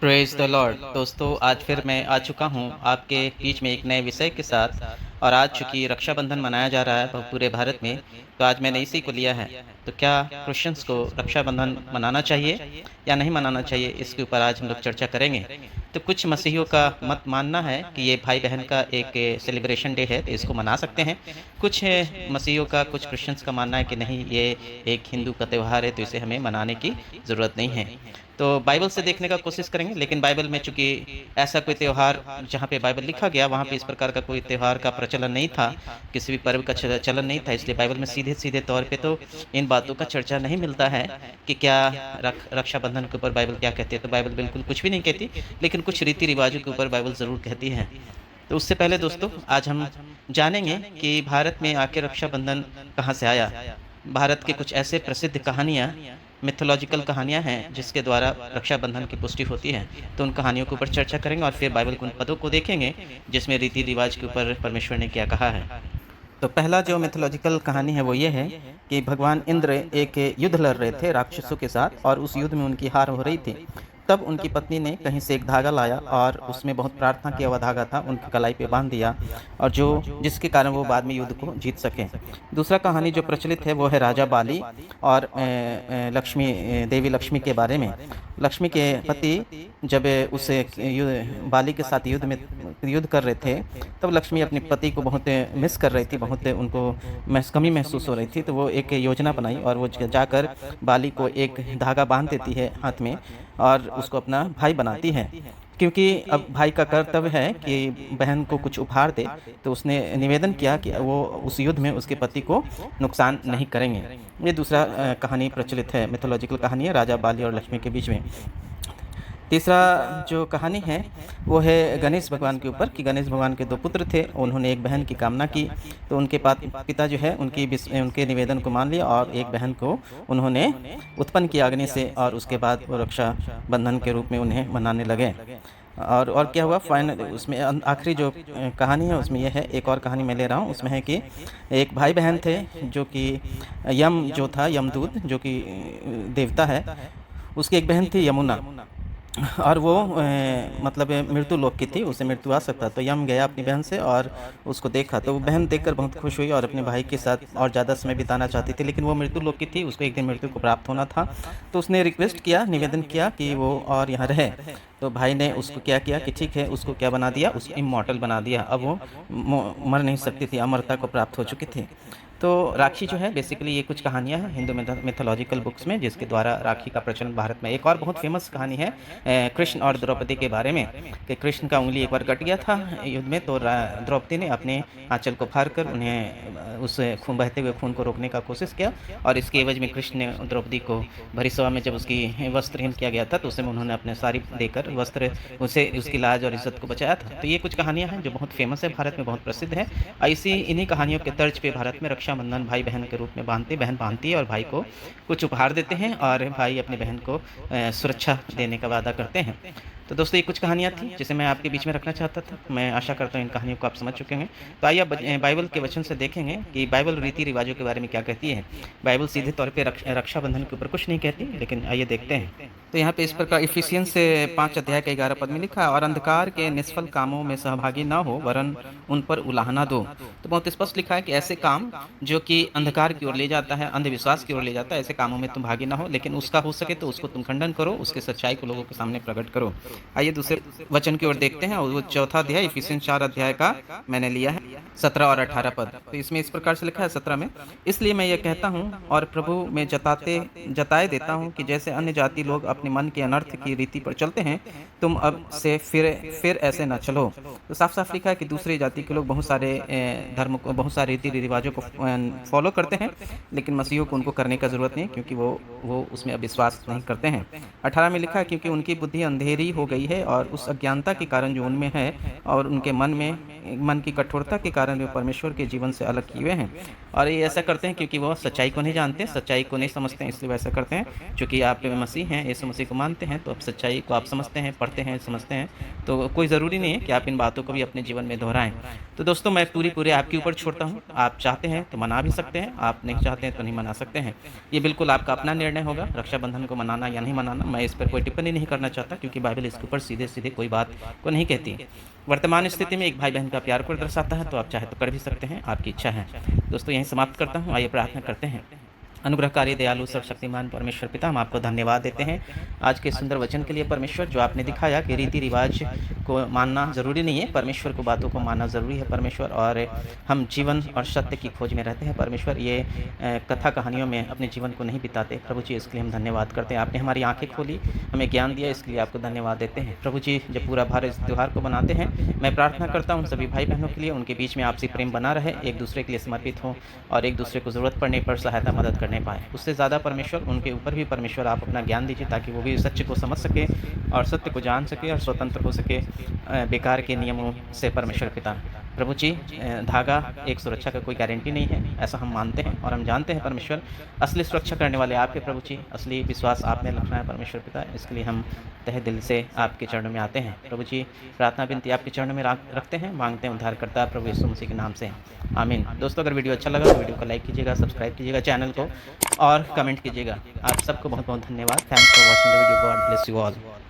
Praise the Lord. दोस्तों, आज फिर मैं आ चुका हूँ आपके बीच में एक नए विषय के साथ। और आज चूंकि रक्षाबंधन मनाया जा रहा है पूरे भारत में, तो आज मैंने इसी को लिया है। तो क्या क्रिश्चियंस को रक्षाबंधन मनाना चाहिए या नहीं मनाना चाहिए, इसके ऊपर आज हम लोग चर्चा करेंगे। तो कुछ मसीहियों का मत मानना है कि ये भाई बहन का एक सेलिब्रेशन डे है, तो इसको मना सकते हैं। कुछ मसीहियों का, कुछ क्रिश्चियंस का मानना है कि नहीं, ये एक हिंदू का त्यौहार है, तो इसे हमें मनाने की ज़रूरत नहीं है। तो बाइबल से देखने का कोशिश करेंगे, लेकिन बाइबल में चूंकि ऐसा कोई त्यौहार जहाँ पे बाइबल लिखा गया वहाँ पे इस प्रकार का कोई त्यौहार का प्रचलन नहीं था, किसी भी पर्व का चलन नहीं था, इसलिए बाइबल में सीधे सीधे तौर पे तो इन बातों का चर्चा नहीं मिलता है कि क्या रक्षाबंधन के ऊपर बाइबल क्या कहती है। तो बाइबल बिल्कुल कुछ भी नहीं कहती, लेकिन कुछ रीति रिवाजों के ऊपर बाइबल ज़रूर कहती है। तो उससे पहले दोस्तों, आज हम जानेंगे कि भारत में आके रक्षाबंधन कहाँ से आया। भारत के कुछ ऐसे प्रसिद्ध कहानियाँ, मिथोलॉजिकल कहानियाँ हैं जिसके द्वारा रक्षाबंधन की पुष्टि होती है। तो उन कहानियों के ऊपर चर्चा करेंगे और फिर बाइबल के उन पदों को देखेंगे जिसमें रीति रिवाज के ऊपर परमेश्वर ने क्या कहा है। तो पहला जो मिथोलॉजिकल कहानी है वो ये है कि भगवान इंद्र एक युद्ध लड़ रहे थे राक्षसों के साथ, और उस युद्ध में उनकी हार हो रही थी। तब उनकी पत्नी ने कहीं से एक धागा लाया और उसमें बहुत प्रार्थना किया हुआ धागा था, उनकी कलाई पे बांध दिया, और जिसके कारण वो बाद में युद्ध को जीत सके। दूसरा कहानी जो प्रचलित है वो है राजा बाली और लक्ष्मी, देवी लक्ष्मी के बारे में। लक्ष्मी के पति जब बाली के साथ युद्ध कर रहे थे, तब लक्ष्मी अपने पति को बहुत मिस कर रही थी, बहुत उनको कमी महसूस हो रही थी। तो वो एक योजना बनाई और वो जाकर बाली को एक धागा बांध देती है हाथ में और उसको अपना भाई बनाती है, क्योंकि अब भाई का कर्तव्य है कि बहन को कुछ उपहार दे। तो उसने निवेदन किया कि वो उस युद्ध में उसके पति को नुकसान नहीं करेंगे। ये दूसरा कहानी प्रचलित है, मिथोलॉजिकल कहानी है राजा बाली और लक्ष्मी के बीच में। तीसरा जो कहानी है वो है गणेश भगवान के ऊपर, कि गणेश भगवान के दो पुत्र थे, उन्होंने एक बहन की कामना की। तो उनके पिता जो है उनके निवेदन को मान लिया और एक बहन को उन्होंने उत्पन्न किया अग्नि से, और उसके बाद वो रक्षा बंधन के रूप में उन्हें मनाने लगे। और क्या हुआ फाइनल उसमें आखिरी जो कहानी है उसमें यह है, एक और कहानी मैं ले रहा हूँ, उसमें है कि एक भाई बहन थे जो कि यम जो था, यमदूत जो कि देवता है, उसकी एक बहन थी यमुना, और वो मतलब मृत्यु लोक की थी, उसे मृत्यु आ सकता। तो यम गया अपनी बहन से और उसको देखा, तो वो बहन देखकर बहुत खुश हुई और अपने भाई के साथ और ज़्यादा समय बिताना चाहती थी, लेकिन वो मृत्यु लोक की थी, उसको एक दिन मृत्यु को प्राप्त होना था। तो उसने रिक्वेस्ट किया, निवेदन किया कि वो और यहाँ रहे। तो भाई ने उसको क्या किया कि ठीक है, उसको क्या बना दिया, उसको इमॉर्टल बना दिया। अब वो मर नहीं सकती थी, अमरता को प्राप्त हो चुकी थी। तो राखी जो है बेसिकली ये कुछ कहानियाँ हैं हिंदू मिथोलॉजिकल बुक्स में, जिसके द्वारा राखी का प्रचलन भारत में। एक और बहुत फेमस कहानी है कृष्ण और द्रौपदी के बारे में, कि कृष्ण का उंगली एक बार कट गया था युद्ध में, तो द्रौपदी ने अपने आंचल को फाड़ कर उन्हें उस खून, बहते हुए खून को रोकने का कोशिश किया, और इसके एवज में कृष्ण ने द्रौपदी को भरी सभा में जब उसकी वस्त्रहीन किया गया था, तो उसमें उन्होंने अपने साड़ी देकर वस्त्र उसे उसकी लाज और इज्जत को बचाया था। तो ये कुछ कहानियाँ हैं जो बहुत फेमस है, भारत में बहुत प्रसिद्ध है। ऐसी इन्हीं कहानियों के तर्ज पे भारत में रक्षाबंधन भाई बहन के रूप में बहन बांधती है और भाई को कुछ उपहार देते हैं, और भाई अपने बहन को सुरक्षा देने का वादा करते हैं। तो दोस्तों, ये कुछ कहानियाँ थी जिसे मैं आपके बीच में रखना चाहता था। मैं आशा करता हूँ इन कहानियों को आप समझ चुके हैं। तो आइए बाइबल के वचन से देखेंगे कि बाइबल रीति रिवाजों के बारे में क्या कहती है। बाइबल सीधे तौर पे रक्षाबंधन के ऊपर कुछ नहीं कहती, लेकिन आइए देखते हैं। तो यहाँ पे इस प्रकार इफिसियंस से 5 अध्याय के 11 पद में लिखा है, और अंधकार के निष्फल कामों में सहभागी ना हो, वरन उन पर उलाहना दो। तो बहुत स्पष्ट लिखा है कि ऐसे काम जो कि अंधकार की ओर ले जाता है, अंधविश्वास की ओर ले जाता है, ऐसे कामों में तुम भागी ना हो, लेकिन उसका हो सके तो उसको तुम खंडन करो, उसके सच्चाई को लोगों के सामने प्रकट करो। आइए दूसरे वचन की ओर देखते हैं, और वो चौथा अध्याय इफिसियंस 4 अध्याय का मैंने लिया है 17 और 18 पद। तो इसमें इस प्रकार से लिखा है 17 में, इसलिए मैं ये कहता हूँ और प्रभु में जताए देता हूँ कि जैसे अन्य जाति लोग अपने मन के अनर्थ की रीति पर चलते हैं, तुम अब से फिर ऐसे न चलो। तो साफ साफ लिखा है कि दूसरी जाति के लोग बहुत सारे धर्म को, बहुत सारे रीति रिवाजों को फॉलो करते हैं, लेकिन मसीहों को उनको करने का जरूरत नहीं, क्योंकि वो उसमें अविश्वास नहीं करते हैं। 18 में लिखा है, क्योंकि उनकी बुद्धि अंधेरी हो गई है और उस अज्ञानता के कारण जो उनमें है, और उनके मन की कठोरता के कारण वे परमेश्वर के जीवन से अलग किए हुए हैं। और ये ऐसा करते हैं क्योंकि वो सच्चाई को नहीं जानते, सच्चाई को नहीं समझते हैं, इसलिए वैसा करते हैं। क्योंकि आप मसीह हैं, यीशु मसीह को मानते हैं, तो आप सच्चाई को आप समझते हैं, पढ़ते हैं, समझते हैं। तो कोई ज़रूरी नहीं है कि आप इन बातों को भी अपने जीवन में दोहराएं। तो दोस्तों, मैं पूरे आपके ऊपर छोड़ता हूँ। आप चाहते हैं तो मना भी सकते हैं, आप नहीं चाहते हैं तो नहीं मना सकते हैं। ये बिल्कुल आपका अपना निर्णय होगा, रक्षाबंधन को मनाना या नहीं मनाना। मैं इस पर कोई टिप्पणी नहीं करना चाहता, क्योंकि बाइबल इसके ऊपर सीधे सीधे कोई बात को नहीं कहती। वर्तमान स्थिति में एक भाई बहन का प्यार को दर्शाता है, तो आप चाहे तो कर भी सकते हैं, आपकी इच्छा है। दोस्तों यहीं समाप्त करता हूँ। आइए प्रार्थना करते हैं। अनुग्रहकारी दयालु सर्वशक्तिमान परमेश्वर पिता, हम आपको धन्यवाद देते हैं आज के सुंदर वचन के लिए परमेश्वर, जो आपने दिखाया कि रीति रिवाज को मानना ज़रूरी नहीं है, परमेश्वर को बातों को मानना ज़रूरी है परमेश्वर, और हम जीवन और सत्य की खोज में रहते हैं परमेश्वर। ये कथा कहानियों में अपने जीवन को नहीं बिताते प्रभु जी, इसके लिए हम धन्यवाद करते हैं। आपने हमारी आंखें खोली, हमें ज्ञान दिया, इसके लिए आपको धन्यवाद देते हैं प्रभु जी। जब पूरा भारत इस त्यौहार को मनाते हैं, मैं प्रार्थना करता हूँ सभी भाई बहनों के लिए, उनके बीच में आपसी प्रेम बना रहे, एक दूसरे के लिए समर्पित हों और एक दूसरे को ज़रूरत पड़ने पर सहायता मदद करने पाएँ। उससे ज़्यादा परमेश्वर उनके ऊपर भी परमेश्वर आप अपना ज्ञान दीजिए, ताकि वो भी सत्य को समझ सके और सत्य को जान सके और स्वतंत्र हो सके बेकार के नियमों से परमेश्वर पिता। प्रभु जी, धागा एक सुरक्षा का कोई गारंटी नहीं है, ऐसा हम मानते हैं और हम जानते हैं परमेश्वर। असली सुरक्षा करने वाले आपके प्रभु जी, असली विश्वास आप में रखना है परमेश्वर पिता, इसके लिए हम तहे दिल से आपके चरणों में आते हैं प्रभु जी। प्रार्थना विनती आपके चरणों में रखते हैं, मांगते हैं उद्धार करता प्रभु यीशु मसीह के नाम से, आमीन। दोस्तों अगर वीडियो अच्छा लगा तो वीडियो को लाइक कीजिएगा, सब्सक्राइब कीजिएगा चैनल को और कमेंट कीजिएगा। आप सबको बहुत बहुत धन्यवाद। Thanks for watching the video. God bless you all.